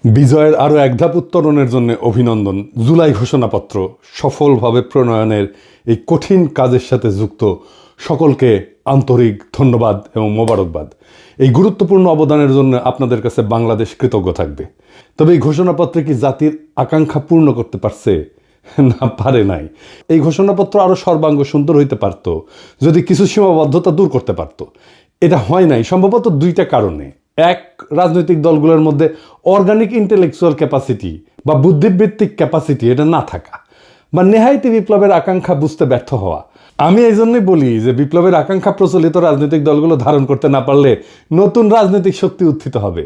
বিজয়ের আরও এক ধাপ উত্তরণের জন্য অভিনন্দন। জুলাই ঘোষণাপত্র সফলভাবে প্রণয়নের এই কঠিন কাজের সাথে যুক্ত সকলকে আন্তরিক ধন্যবাদ এবং মোবারকবাদ। এই গুরুত্বপূর্ণ অবদানের জন্য আপনাদের কাছে বাংলাদেশ কৃতজ্ঞ থাকবে। তবে এই ঘোষণাপত্রে কি জাতির আকাঙ্ক্ষা পূর্ণ করতে পারছে? না, পারে নাই। এই ঘোষণাপত্র আরও সর্বাঙ্গ সুন্দর হইতে পারত যদি কিছু সীমাবদ্ধতা দূর করতে পারত। এটা হয় নাই সম্ভবত দুইটা কারণে। এক, রাজনৈতিক দলগুলোর মধ্যে অর্গানিক ইন্টেলেকচুয়াল ক্যাপাসিটি বা বুদ্ধিবৃত্তিক ক্যাপাসিটি এটা না থাকা, বা নেহায়তি বিপ্লবের আকাঙ্ক্ষা বুঝতে ব্যর্থ হওয়া। আমি এই জন্যই বলি যে বিপ্লবের আকাঙ্ক্ষা প্রচলিত রাজনৈতিক দলগুলো ধারণ করতে না পারলে নতুন রাজনৈতিক শক্তি উত্থিত হবে।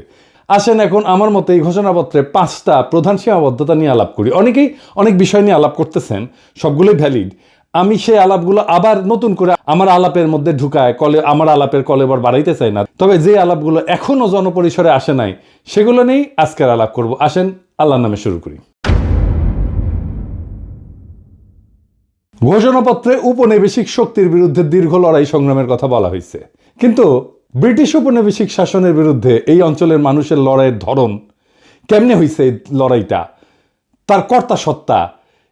আসেন এখন আমার মতে এই ঘোষণাপত্রে 5টা প্রধান সীমাবদ্ধতা নিয়ে আলাপ করি। অনেকেই অনেক বিষয় নিয়ে আলাপ করতেছেন, সবগুলোই ভ্যালিড। আমি সেই আলাপগুলো আবার নতুন করে আমার আলাপের মধ্যে ঢুকায় আমার আলাপের কলেবর বাড়াইতে চাই না। তবে যে আলাপগুলো এখনো জনপরিসরে আসে নাই সেগুলো নিয়েই আজকের আলাপ করব। আসেন আল্লাহর নামে শুরু করি। ঘোষণাপত্রে উপনিবেশিক শক্তির বিরুদ্ধে দীর্ঘ লড়াই সংগ্রামের কথা বলা হয়েছে, কিন্তু ব্রিটিশ উপনিবেশিক শাসনের বিরুদ্ধে এই অঞ্চলের মানুষের লড়াইয়ের ধরন কেমনে হয়েছে, এই লড়াইটা, তার কর্তা সত্তা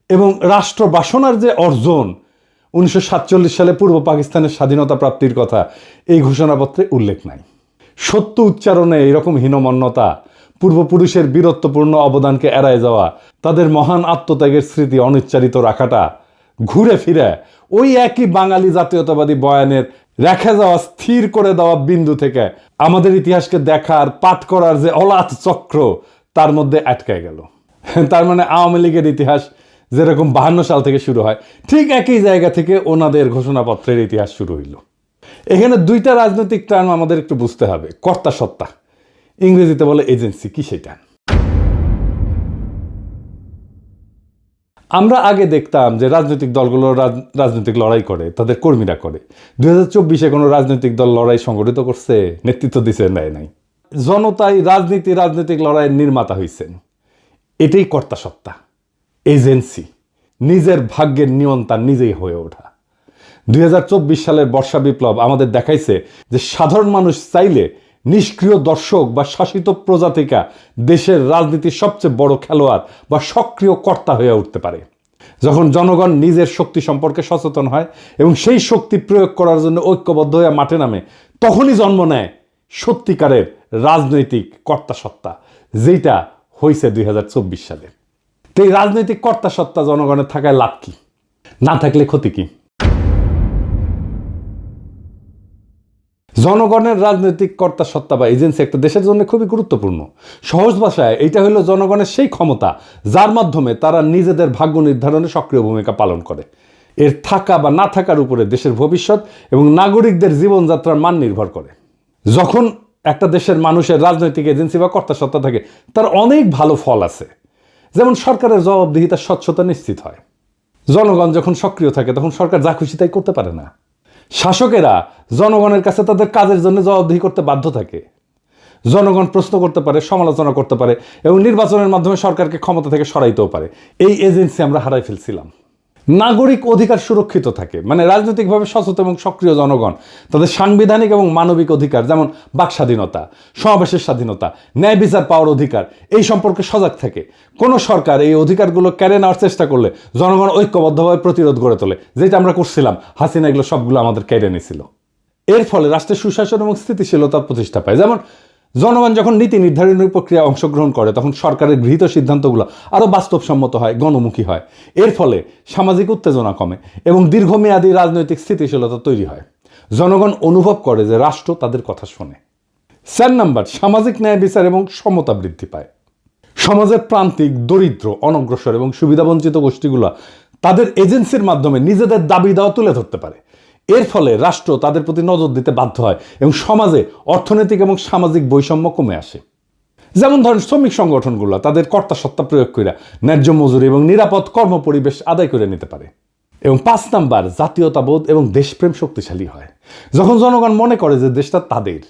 এবং রাষ্ট্র বাসনার যে অর্জন 1947 সালে পূর্ব পাকিস্তানের স্বাধীনতা প্রাপ্তির কথা এই ঘোষণাপত্রে উল্লেখ নাই। সত্য উচ্চারণে এরকম হীনমন্যতা, পূর্বপুরুষের বীরত্বপূর্ণ অবদানকে এড়ায় যাওয়া, তাদের মহান আত্মত্যাগের স্মৃতি অনুচ্চারিত রাখাটা ঘুরে ফিরে ওই একই বাঙালি জাতীয়তাবাদী বয়ানের রেখে যাওয়া স্থির করে দেওয়া বিন্দু থেকে আমাদের ইতিহাসকে দেখার পাঠ করার যে অলাথ চক্র তার মধ্যে আটকায় গেল। তার মানে আওয়ামী লীগের ইতিহাস যেরকম 52 সাল থেকে শুরু হয়, ঠিক একই জায়গা থেকে ওনাদের ঘোষণাপত্রের ইতিহাস শুরু হইল। এখানে দুইটা রাজনৈতিক টার্ম আমাদের একটু বুঝতে হবে। কর্তা সত্তা, ইংরেজিতে বলে এজেন্সি, কি সেটা? আমরা আগে দেখতাম যে রাজনৈতিক দলগুলো রাজনৈতিক লড়াই করে, তাদের কর্মীরা করে। 2024-এ কোনো রাজনৈতিক দল লড়াই সংগঠিত করছে, নেতৃত্ব দিছে? নাই। জনতাই রাজনৈতিক লড়াইয়ের নির্মাতা হয়েছেন। এটাই কর্তা সত্তা, এজেন্সি, নিজের ভাগ্যের নিয়ন্তা নিজেই হয়ে ওঠা। 2024 সালের বর্ষা বিপ্লব আমাদের দেখাইছে যে সাধারণ মানুষ চাইলে নিষ্ক্রিয় দর্শক বা শাসিত প্রজা থেকে দেশের রাজনীতির সবচেয়ে বড় খেলোয়াড় বা সক্রিয় কর্তা হয়ে উঠতে পারে। যখন জনগণ নিজের শক্তি সম্পর্কে সচেতন হয় এবং সেই শক্তি প্রয়োগ করার জন্য ঐক্যবদ্ধ হয়ে মাঠে নামে, তখনই জন্ম নেয় সত্যিকারের রাজনৈতিক কর্তা সত্তা, যেটা হয়েছে 2024 সালে। তো এই রাজনৈতিক কর্তা সত্তা জনগণের থাকায় লাভ কি, না থাকলে ক্ষতি কি? জনগণের রাজনৈতিক কর্তা সত্তা বা এজেন্সি একটা দেশের জন্য খুবই গুরুত্বপূর্ণ। সহজ ভাষায় এইটা হলো জনগণের সেই ক্ষমতা যার মাধ্যমে তারা নিজেদের ভাগ্য নির্ধারণে সক্রিয় ভূমিকা পালন করে। এর থাকা বা না থাকার উপরে দেশের ভবিষ্যৎ এবং নাগরিকদের জীবনযাত্রার মান নির্ভর করে। যখন একটা দেশের মানুষের রাজনৈতিক এজেন্সি বা কর্তা সত্তা থাকে, তার অনেক ভালো ফল আছে। যেমন সরকারের জবাবদিহিতার স্বচ্ছতা নিশ্চিত হয়। জনগণ যখন সক্রিয় থাকে তখন সরকার যা খুশি তাই করতে পারে না। শাসকেরা জনগণের কাছে তাদের কাজের জন্য জবাবদিহি করতে বাধ্য থাকে। জনগণ প্রশ্ন করতে পারে, সমালোচনা করতে পারে এবং নির্বাচনের মাধ্যমে সরকারকে ক্ষমতা থেকে সরাইতেও পারে। এই এজেন্সি আমরা হারাই ফেলছিলাম। নাগরিক অধিকার সুরক্ষিত থাকে, মানে রাজনৈতিকভাবে সচেতন এবং সক্রিয় জনগণ তাদের সাংবিধানিক এবং মানবিক অধিকার, যেমন বাক স্বাধীনতা, সমাবেশের স্বাধীনতা, ন্যায় বিচার পাওয়ার অধিকার, এই সম্পর্কে সজাগ থাকে। কোনো সরকার এই অধিকারগুলো কেড়ে নেওয়ার চেষ্টা করলে জনগণ ঐক্যবদ্ধভাবে প্রতিরোধ গড়ে তোলে, যেটা আমরা করছিলাম। হাসিনা এগুলো সবগুলো আমাদের কেড়ে নিয়েছিল। এর ফলে রাষ্ট্রের সুশাসন এবং স্থিতিশীলতার প্রতিষ্ঠা পায়। যেমন জনগণ যখন নীতি নির্ধারণের প্রক্রিয়ায় অংশগ্রহণ করে তখন সরকারের গৃহীত সিদ্ধান্তগুলো আরও বাস্তবসম্মত হয়, গণমুখী হয়। এর ফলে সামাজিক উত্তেজনা কমে এবং দীর্ঘমেয়াদী রাজনৈতিক স্থিতিশীলতা তৈরি হয়। জনগণ অনুভব করে যে রাষ্ট্র তাদের কথা শোনে। 4 নাম্বার, সামাজিক ন্যায় বিচার এবং সমতা বৃদ্ধি পায়। সমাজের প্রান্তিক, দরিদ্র, অনগ্রসর এবং সুবিধাবঞ্চিত গোষ্ঠীগুলো তাদের এজেন্সির মাধ্যমে নিজেদের দাবি দাওয়া তুলে ধরতে পারে। এর ফলে রাষ্ট্র তাদের প্রতি নজর দিতে বাধ্য হয় এবং সমাজে অর্থনৈতিক এবং সামাজিক বৈষম্য কমে আসে। যেমন ধরেন শ্রমিক সংগঠনগুলো তাদের কর্তা সত্তা প্রয়োগ করে ন্যায্য মজুরি এবং নিরাপদ কর্মপরিবেশ আদায় করে নিতে পারে। এবং 5 নাম্বার, জাতীয়তাবোধ এবং দেশপ্রেম শক্তিশালী হয়। যখন জনগণ মনে করে যে দেশটা তাদের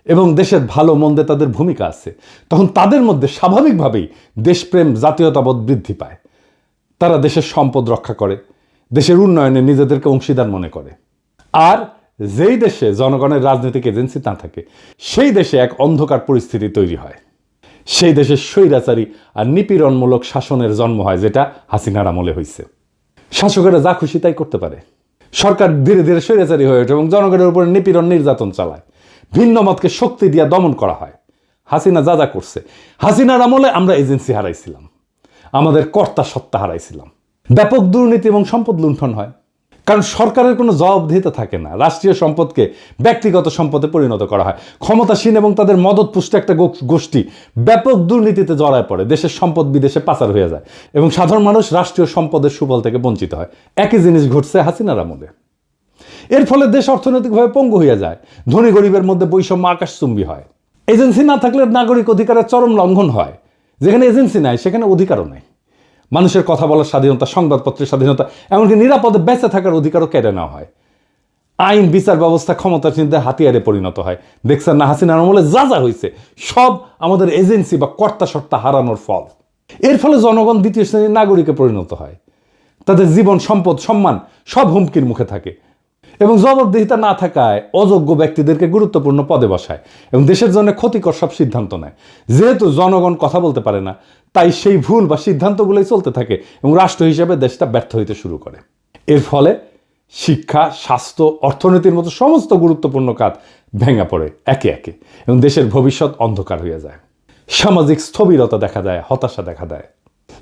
এবং দেশের ভালো মন্দে তাদের ভূমিকা আছে, তখন তাদের মধ্যে স্বাভাবিকভাবেই দেশপ্রেম, জাতীয়তাবোধ বৃদ্ধি পায়। তারা দেশের সম্পদ রক্ষা করে, দেশের উন্নয়নে নিজেদেরকে অংশীদার মনে করে। আর যেই দেশে জনগণের রাজনৈতিক এজেন্সি না থাকে সেই দেশে এক অন্ধকার পরিস্থিতি তৈরি হয়। সেই দেশের স্বৈরাচারী আর নিপীড়নমূলক শাসনের জন্ম হয়, যেটা হাসিনার আমলে হয়েছে। শাসকেরা যা খুশি তাই করতে পারে, সরকার ধীরে ধীরে স্বৈরাচারী হয়ে ওঠে এবং জনগণের উপরে নিপীড়ন নির্যাতন চালায়, ভিন্ন মতকে শক্তি দিয়ে দমন করা হয়। হাসিনা যা যা করছে, হাসিনার আমলে আমরা এজেন্সি হারাইছিলাম, আমাদের কর্তা সত্তা হারাইছিলাম, ব্যাপক দুর্নীতি এবং সম্পদ লুণ্ঠন হয়, কারণ সরকারের কোনো জবাবদিহিতা থাকে না। রাষ্ট্রীয় সম্পদকে ব্যক্তিগত সম্পদে পরিণত করা হয়। ক্ষমতাসীন এবং তাদের মদতপুষ্ট একটা গোষ্ঠী ব্যাপক দুর্নীতিতে জড়ায় পড়ে, দেশের সম্পদ বিদেশে পাচার হয়ে যায় এবং সাধারণ মানুষ রাষ্ট্রীয় সম্পদের সুফল থেকে বঞ্চিত হয়। একই জিনিস ঘটছে হাসিনার আমলে। এর ফলে দেশ অর্থনৈতিকভাবে পঙ্গু হয়ে যায়, ধনী গরিবের মধ্যে বৈষম্য আকাশচুম্বী হয়। এজেন্সি না থাকলে নাগরিক অধিকারের চরম লঙ্ঘন হয়। যেখানে এজেন্সি নাই সেখানে অধিকারও নাই। মানুষের কথা বলার স্বাধীনতা, সংবাদপত্রের স্বাধীনতা, এমনকি নিরাপদে বেঁচে থাকার অধিকারও কেড়ে নেওয়া হয়। আইন বিচার ব্যবস্থা ক্ষমতাসীনদের হাতিয়ারে পরিণত হয়। দেখছেন না হাসিনার আমলে যা যা হয়েছে, সব আমাদের এজেন্সি বা কর্তা সত্তা হারানোর ফল। এর ফলে জনগণ দ্বিতীয় শ্রেণীর নাগরিকে পরিণত হয়। তাদের জীবন, সম্পদ, সম্মান সব হুমকির মুখে থাকে এবং জবাবদিহিতা না থাকায় অযোগ্য ব্যক্তিদেরকে গুরুত্বপূর্ণ পদে বসায় এবং দেশের জন্য ক্ষতিকর সব সিদ্ধান্ত নেয়। যেহেতু জনগণ কথা বলতে পারে না, তাই সেই ভুল বা সিদ্ধান্তগুলোই চলতে থাকে এবং রাষ্ট্র হিসেবে দেশটা ব্যর্থ হইতে শুরু করে। এর ফলে শিক্ষা, স্বাস্থ্য, অর্থনীতির মতো সমস্ত গুরুত্বপূর্ণ কাজ ভেঙে পড়ে একে একে এবং দেশের ভবিষ্যৎ অন্ধকার হয়ে যায়। সামাজিক স্থবিরতা দেখা দেয়, হতাশা দেখা দেয়।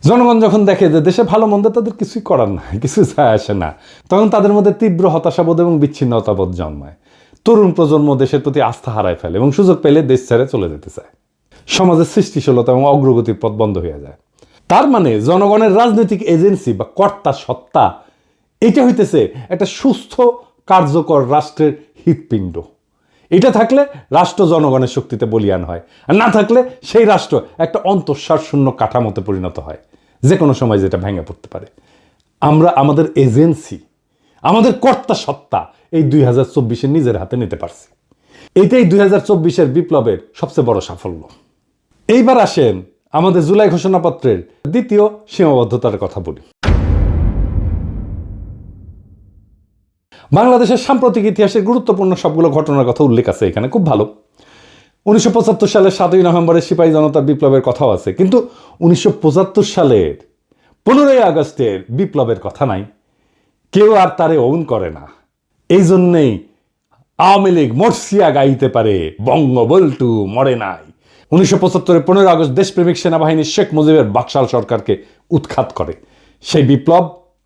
জনগণ যখন দেখে যে দেশে ভালো মন্দ তাদের কিছুই করার নাই, কিছু যায় আসে না, তখন তাদের মধ্যে তীব্র হতাশাবোধ এবং বিচ্ছিন্নতাবোধ জন্মায়। তরুণ প্রজন্ম দেশের প্রতি আস্থা হারায় ফেলে এবং সুযোগ পেলে দেশ ছেড়ে চলে যেতে চায়। সমাজের সৃষ্টিশীলতা এবং অগ্রগতির পথ বন্ধ হয়ে যায়। তার মানে জনগণের রাজনৈতিক এজেন্সি বা কর্তা সত্তা, এটা হইতেছে একটা সুস্থ কার্যকর রাষ্ট্রের হৃৎপিণ্ড। এটা থাকলে রাষ্ট্র জনগণের শক্তিতে বলীয়ান হয়, আর না থাকলে সেই রাষ্ট্র একটা অন্তঃসার শূন্য কাঠামোতে পরিণত হয়, যে কোনো সময় যেটা ভেঙে পড়তে পারে। আমরা আমাদের এজেন্সি, আমাদের কর্তা সত্তা এই 2024-এ নিজের হাতে নিতে পারছি। এটাই 2024-এর বিপ্লবের সবচেয়ে বড় সাফল্য। এইবার আসেন আমাদের জুলাই ঘোষণাপত্রের দ্বিতীয় সীমাবদ্ধতার কথা বলি। বাংলাদেশের সাম্প্রতিক ইতিহাসের গুরুত্বপূর্ণ সবগুলো ঘটনার কথা উল্লেখ আছে এখানে, খুব ভালো। 1975 সালের 7ই নভেম্বরের সিপাহী জনতার বিপ্লবের কথাও আছে, কিন্তু 1975 সালের 15ই আগস্টের বিপ্লবের কথা নাই। কেউ আর তারে ওন করে না। এই জন্যেই আওয়ামী লীগ মরসিয়া গাইতে পারে, বঙ্গবল্টু মরে নাই। 1975-এর 15 আগস্ট দেশপ্রেমিক সেনাবাহিনী শেখ মুজিবের বাকশাল সরকারকে উৎখাত করে। সেই বিপ্লব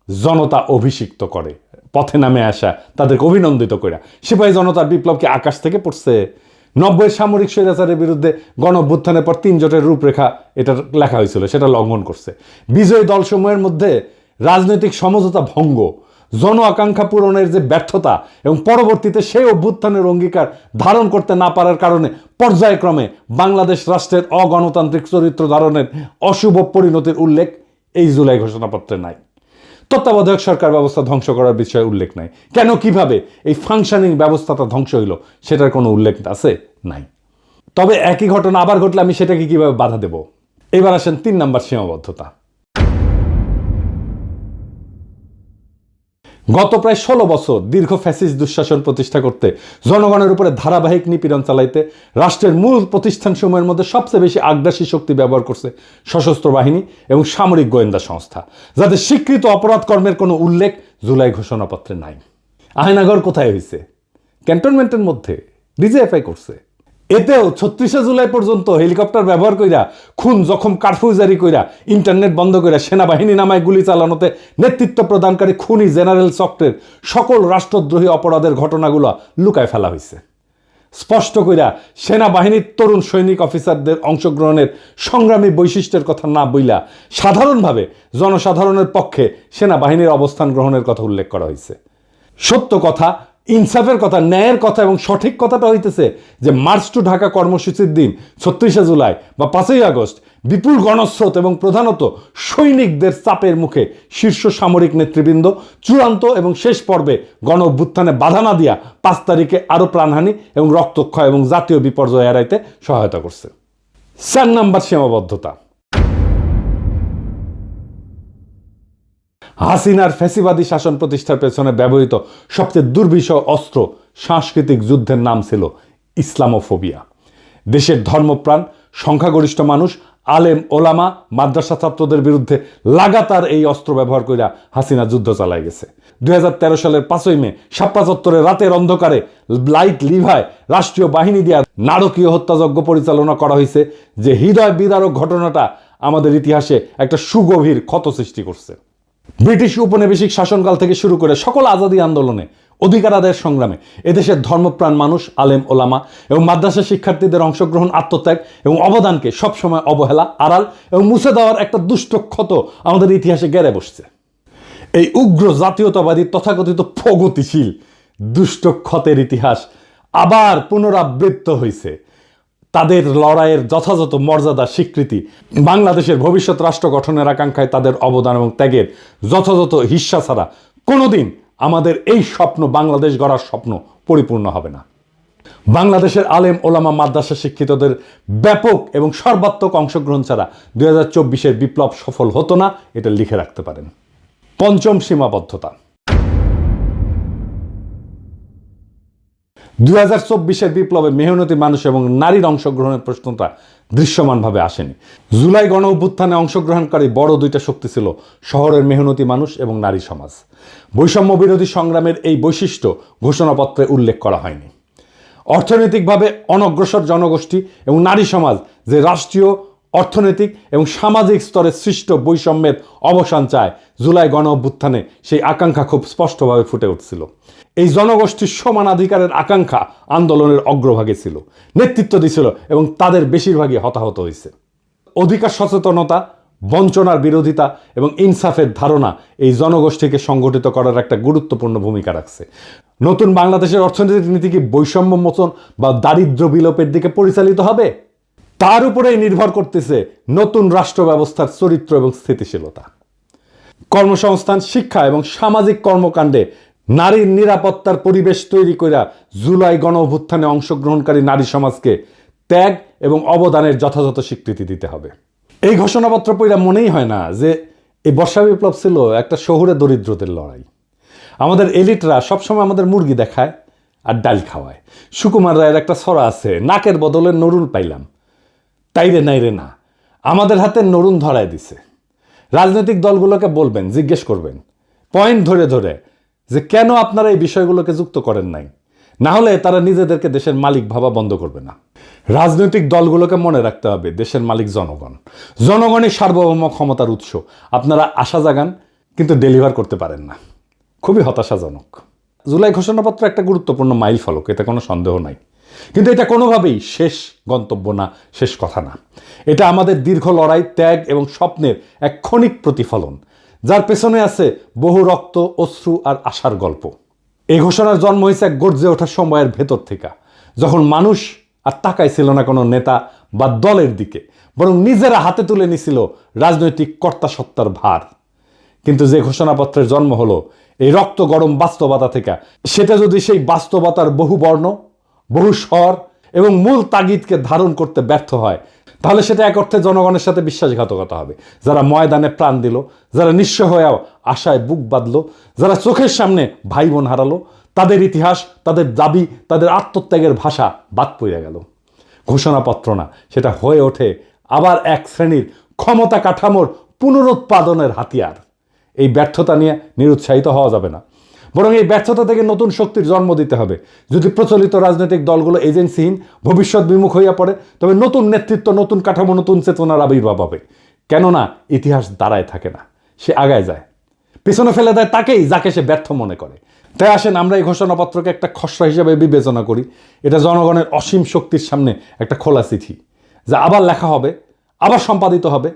জনতা অভিষিক্ত করে, পথে নামে আসা তাদেরকে অভিনন্দিত করে। সিপাহী জনতার বিপ্লব কি আকাশ থেকে পড়ছে? 90-এর সামরিক স্বৈরাচারের বিরুদ্ধে গণ অভ্যুত্থানের পর 3 জোটের রূপরেখা এটা লেখা হয়েছিল, সেটা লঙ্ঘন করছে। বিজয়ী দলসমূহের মধ্যে রাজনৈতিক সমঝোতা ভঙ্গ, জন আকাঙ্ক্ষা পূরণের যে ব্যর্থতা এবং পরবর্তীতে সেই অভ্যুত্থানের অঙ্গীকার ধারণ করতে না পারার কারণে পর্যায়ক্রমে বাংলাদেশ রাষ্ট্রের অগণতান্ত্রিক চরিত্র ধারণের অশুভ পরিণতির উল্লেখ এই জুলাই ঘোষণাপত্রে নাই। তত্ত্বাবধায়ক সরকার ব্যবস্থা ধ্বংস করার বিষয়ে উল্লেখ নাই। কেন, কিভাবে এই ফাংশনিং ব্যবস্থাটা ধ্বংস হইল সেটার কোনো উল্লেখ আছে? নাই। তবে একই ঘটনা আবার ঘটলে আমি সেটাকে কিভাবে বাধা দেব? এবার আসেন 3 নম্বর সীমাবদ্ধতা। গত প্রায় 16 বছর দীর্ঘ ফ্যাসিস্ট দুঃশাসন প্রতিষ্ঠা করতে, জনগণের উপরে ধারাবাহিক নিপীড়ন চালাইতে রাষ্ট্রের মূল প্রতিষ্ঠানসমূহের মধ্যে সবচেয়ে বেশি আগ্রাসী শক্তি ব্যবহার করছে সশস্ত্র বাহিনী এবং সামরিক গোয়েন্দা সংস্থা, যাদের স্বীকৃত অপরাধ কর্মের কোনো উল্লেখ জুলাই ঘোষণাপত্রে নাই। আয়নাঘর কোথায় হয়েছে? ক্যান্টনমেন্টের মধ্যে ডিজিএফআই করছে। এতেও 36শে জুলাই পর্যন্ত হেলিকপ্টার ব্যবহার কইরা, খুন জখম কারফিউ জারি কইরা, ইন্টারনেট বন্ধ কইরা, সেনাবাহিনী নামায় গুলি চালানোতে নেতৃত্ব প্রদানকারী খুনি জেনারেল চক্রের সকল রাষ্ট্রদ্রোহী অপরাধের ঘটনাগুলো লুকায় ফেলা হয়েছে। স্পষ্ট কইরা সেনাবাহিনীর তরুণ সৈনিক অফিসারদের অংশগ্রহণের সংগ্রামী বৈশিষ্ট্যের কথা না বইলা সাধারণভাবে জনসাধারণের পক্ষে সেনাবাহিনীর অবস্থান গ্রহণের কথা উল্লেখ করা হয়েছে। সত্য কথা, ইনসাফের কথা, ন্যায়ের কথা এবং সঠিক কথাটা হইতেছে যে মার্চ টু ঢাকা কর্মসূচির দিন 36শে জুলাই বা 5ই আগস্ট বিপুল গণস্রোত এবং প্রধানত সৈনিকদের চাপের মুখে শীর্ষ সামরিক নেতৃবৃন্দ চূড়ান্ত এবং শেষ পর্বে গণ অভ্যুত্থানে বাধা না দিয়া 5 তারিখে আরও প্রাণহানি এবং রক্তক্ষয় এবং জাতীয় বিপর্যয় এড়াইতে সহায়তা করছে। 4 নম্বর সীমাবদ্ধতা। হাসিনার ফ্যাসিবাদী শাসন প্রতিষ্ঠার পেছনে ব্যবহৃত সবচেয়ে দুর্বিষহ অস্ত্র সাংস্কৃতিক যুদ্ধের নাম ছিল ইসলামোফোবিয়া। দেশের ধর্মপ্রাণ সংখ্যাগরিষ্ঠ মানুষ, আলেম ওলামা, মাদ্রাসা ছাত্রদের বিরুদ্ধে লাগাতার এই অস্ত্র ব্যবহার কইরা হাসিনা যুদ্ধ চালায় গেছে। 2013 সালের 5ই মে শাপলা চত্বরে রাতের অন্ধকারে লাইট লিভায় রাষ্ট্রীয় বাহিনী দিয়ে নারকীয় হত্যাযজ্ঞ পরিচালনা করা হয়েছে, যে হৃদয় বিদারক ঘটনাটা আমাদের ইতিহাসে একটা সুগভীর ক্ষত সৃষ্টি করছে। ব্রিটিশ উপনিবেশিক শাসনকাল থেকে শুরু করে সকল আজাদী আন্দোলনে, অধিকার আদায়ের সংগ্রামে এদেশের ধর্মপ্রাণ মানুষ, আলেম ওলামা এবং মাদ্রাসা শিক্ষার্থীদের অংশগ্রহণ, আত্মত্যাগ এবং অবদানকে সবসময় অবহেলা, আড়াল এবং মুছে দেওয়ার একটা দুষ্ট ক্ষত আমাদের ইতিহাসে গেড়ে বসছে। এই উগ্র জাতীয়তাবাদী তথাকথিত প্রগতিশীল দুষ্ট ক্ষতের ইতিহাস আবার পুনরাবৃত্ত হয়েছে। তাদের লড়াইয়ের যথাযথ মর্যাদা স্বীকৃতি, বাংলাদেশের ভবিষ্যৎ রাষ্ট্র গঠনের আকাঙ্ক্ষায় তাদের অবদান এবং ত্যাগের যথাযথ হিস্সা ছাড়া কোনোদিন আমাদের এই স্বপ্ন, বাংলাদেশ গড়ার স্বপ্ন পরিপূর্ণ হবে না। বাংলাদেশের আলেম ওলামা মাদ্রাসা শিক্ষিতদের ব্যাপক এবং সর্বাত্মক অংশগ্রহণ ছাড়া 2024-এর বিপ্লব সফল হতো না, এটা লিখে রাখতে পারেন। পঞ্চম সীমাবদ্ধতা। 2024-এর বিপ্লবে মেহনতি মানুষ এবং নারীর অংশগ্রহণের প্রশ্নটা দৃশ্যমানভাবে আসেনি। জুলাই গণ অভ্যুত্থানে অংশগ্রহণকারী বড় দুইটা শক্তি ছিল শহরের মেহনতি মানুষ এবং নারী সমাজ। বৈষম্য বিরোধী সংগ্রামের এই বৈশিষ্ট্য ঘোষণাপত্রে উল্লেখ করা হয়নি। অর্থনৈতিকভাবে অনগ্রসর জনগোষ্ঠী এবং নারী সমাজ যে রাষ্ট্রীয়, অর্থনৈতিক এবং সামাজিক স্তরে সৃষ্ট বৈষম্যের অবসান চায়, জুলাই গণ অভ্যুত্থানে সেই আকাঙ্ক্ষা খুব স্পষ্টভাবে ফুটে উঠছিল। এই জনগোষ্ঠীর সমানাধিকারের আকাঙ্ক্ষা আন্দোলনের অগ্রভাগে ছিল, নেতৃত্ব দিছিল এবং তাদের বেশিরভাগই হতাহত হয়েছে। অধিকার সচেতনতা, বঞ্চনার বিরোধিতা এবং ইনসাফের ধারণা এই জনগোষ্ঠীকে সংগঠিত করার একটা গুরুত্বপূর্ণ ভূমিকা রাখছে। নতুন বাংলাদেশের অর্থনৈতিক নীতি কি বৈষম্য মোচন বা দারিদ্র্য বিলোপের দিকে পরিচালিত হবে? তার উপরেই নির্ভর করতেছে নতুন রাষ্ট্র ব্যবস্থার চরিত্র এবং স্থিতিশীলতা। কর্মসংস্থান, শিক্ষা এবং সামাজিক কর্মকাণ্ডে নারীর নিরাপত্তার পরিবেশ তৈরি কইরা জুলাই গণ অভ্যুত্থানে অংশগ্রহণকারী নারী সমাজকে ত্যাগ এবং অবদানের যথাযথ স্বীকৃতি দিতে হবে। এই ঘোষণাপত্র পড়া মনেই হয় না যে এই বর্ষা বিপ্লব ছিল একটা শহুরে দরিদ্রদের লড়াই। আমাদের এলিটরা সবসময় আমাদের মুরগি দেখায় আর ডাল খাওয়ায়। সুকুমার রায়ের একটা ছড়া আছে, নাকের বদলে নরুল পাইলাম, তাইরে নাইরে না, আমাদের হাতে নরুন ধরায় দিছে। রাজনৈতিক দলগুলোকে বলবেন, জিজ্ঞেস করবেন পয়েন্ট ধরে ধরে যে কেন আপনারা এই বিষয়গুলোকে যুক্ত করেন নাই, না হলে তারা নিজেদেরকে দেশের মালিক ভাবা বন্ধ করবে না। রাজনৈতিক দলগুলোকে মনে রাখতে হবে দেশের মালিক জনগণ, জনগণই সার্বভৌম ক্ষমতার উৎস। আপনারা আশা জাগান কিন্তু ডেলিভার করতে পারেন না, খুবই হতাশাজনক। জুলাই ঘোষণাপত্র একটা গুরুত্বপূর্ণ মাইল ফলক, এতে কোনো সন্দেহ নাই, কিন্তু এটা কোনোভাবেই শেষ গন্তব্য না, শেষ কথা না। এটা আমাদের দীর্ঘ লড়াই, ত্যাগ এবং স্বপ্নের এক ক্ষণিক প্রতিফলন, যার পেছনে আছে বহু রক্ত, অশ্রু আর আশার গল্প। এই ঘোষণার জন্ম হয়েছে এক গর্জে ওঠার সময়ের ভেতর থেকে, যখন মানুষ আর তাকাইছিল না কোনো নেতা বা দলের দিকে, বরং নিজেরা হাতে তুলে নিছিল রাজনৈতিক কর্তাসত্তার ভার। কিন্তু যে ঘোষণাপত্রের জন্ম হলো এই রক্ত গরম বাস্তবতা থেকে, সেটা যদি সেই বাস্তবতার বহু বর্ণ, বহু স্বর এবং মূল তাগিদকে ধারণ করতে ব্যর্থ হয়, তাহলে সেটা এক অর্থে জনগণের সাথে বিশ্বাসঘাতকতা হবে। যারা ময়দানে প্রাণ দিল, যারা নিঃস্ব হয়েও আশায় বুক বাঁধল, যারা চোখের সামনে ভাই বোন হারালো, তাদের ইতিহাস, তাদের দাবি, তাদের আত্মত্যাগের ভাষা বাদ পড়ে গেল। ঘোষণাপত্র না, সেটা হয়ে ওঠে আবার এক শ্রেণীর ক্ষমতা কাঠামোর পুনরুৎপাদনের হাতিয়ার। এই ব্যর্থতা নিয়ে নিরুৎসাহিত হওয়া যাবে না, বরং এই ব্যর্থতা থেকে নতুন শক্তির জন্ম দিতে হবে। যদি প্রচলিত রাজনৈতিক দলগুলো এজেন্সিহীন, ভবিষ্যৎ বিমুখ হইয়া পড়ে, তবে নতুন নেতৃত্ব, নতুন কাঠামো, নতুন চেতনার আবির্ভাব হবে। কেননা ইতিহাস দাঁড়ায় থাকে না, সে আগায় যায়। পিছনে ফেলে দেয় তাকেই যাকে সে ব্যর্থ মনে করে। তাই আসেন আমরা এই ঘোষণাপত্রকে একটা খসড়া হিসেবে বিবেচনা করি। এটা জনগণের অসীম শক্তির সামনে একটা খোলা চিঠি, যা আবার লেখা হবে, আবার সম্পাদিত হবে,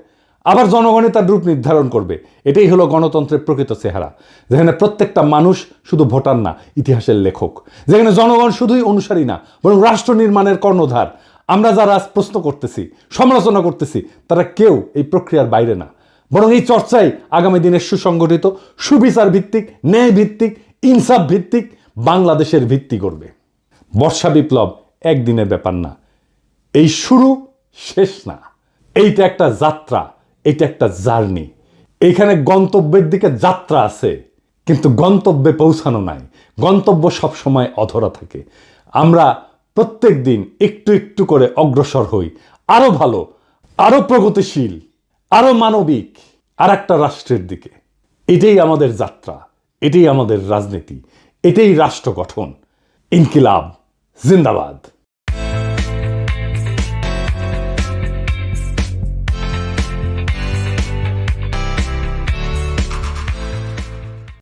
আবার জনগণই তার রূপ নির্ধারণ করবে। এটাই হলো গণতন্ত্রের প্রকৃত চেহারা, যেখানে প্রত্যেকটা মানুষ শুধু ভোটার না, ইতিহাসের লেখক। যেখানে জনগণ শুধুই অনুসারী না, বরং রাষ্ট্র নির্মাণের কর্ণধার। আমরা যারা আজ প্রশ্ন করতেছি, সমালোচনা করতেছি, তারা কেউ এই প্রক্রিয়ার বাইরে না, বরং এই চর্চাই আগামী দিনের সুসংগঠিত, সুবিচার ভিত্তিক, ন্যায় ভিত্তিক, ইনসাফ ভিত্তিক বাংলাদেশের ভিত্তি করবে। বর্ষা বিপ্লব একদিনের ব্যাপার না, এই শুরু, শেষ না। এইটা একটা যাত্রা, এটা একটা জার্নি। এইখানে গন্তব্যের দিকে যাত্রা আছে, কিন্তু গন্তব্যে পৌঁছানো নাই। গন্তব্য সবসময় অধরা থাকে। আমরা প্রত্যেক দিন একটু একটু করে অগ্রসর হই, আরো ভালো, আরো প্রগতিশীল, আরো মানবিক আর একটা রাষ্ট্রের দিকে। এটাই আমাদের যাত্রা, এটাই আমাদের রাজনীতি, এটাই রাষ্ট্র গঠন। ইনকিলাব জিন্দাবাদ।